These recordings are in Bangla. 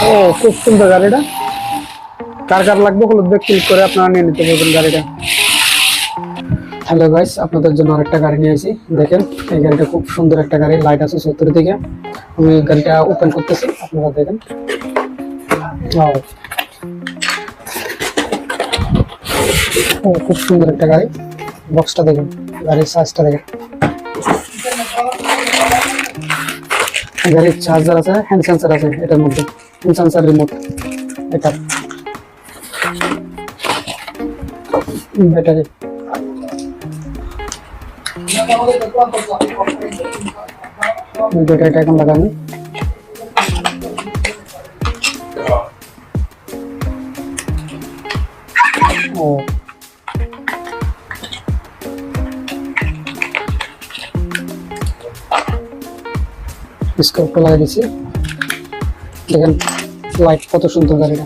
ও, খুব সুন্দর গাড়িটা। কার কার লাগবে হলুদ ব্যাগ ক্লিক করে আপনারা নিয়ে নিতে পারবেন গাড়িটা। হ্যালো গাইস, আপনাদের জন্য আরেকটা গাড়ি নিয়ে আসি। দেখেন, এই গাড়িটা খুব সুন্দর একটা গাড়ি, লাইট আছে 70 দিকে। আমি গাড়িটা ওপেন করতেছি, আপনারা দেখেন। ও, খুব সুন্দর একটা গাড়ি। বক্সটা দেখেন, গাড়ির সাইজটা দেখেন। গাড়ির চার্জার আছে, হ্যান্ড সেন্সার আছে এটার মধ্যে, হ্যান্ড সেন্সার রিমোট। এটা ব্যাটারি। ব্যাটারিটা এখন লাগানো। ও, স্কোপটা লাগিয়ে দিচ্ছি। দেখেন লাইট কত সুন্দর গাড়িটা।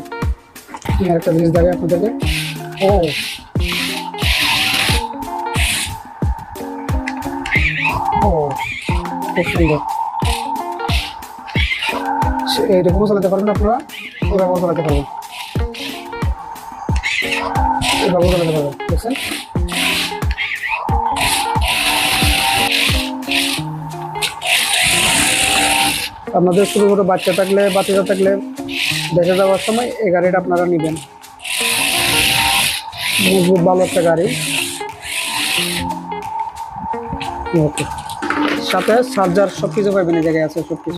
একটা জিনিস দাঁড়িয়ে আপনাদেরকে। ও, ও, খুব সুন্দর। এইরকমও চালাতে পারবেন আপনারা, এভাবেও চালাতে পারবেন, এভাবেও চালাতে পারবেন। বুঝছেন? আপনাদের ছোটো ছোটো বাচ্চা থাকলে, বাচ্চা থাকলে দেখে যাওয়ার সময় এই গাড়িটা আপনারা নেবেন। মজবুত ভালো একটা গাড়ি। ওকে, সাথে চার্জার সবকিছু পাবেন, এই জায়গায় আছে সবকিছু।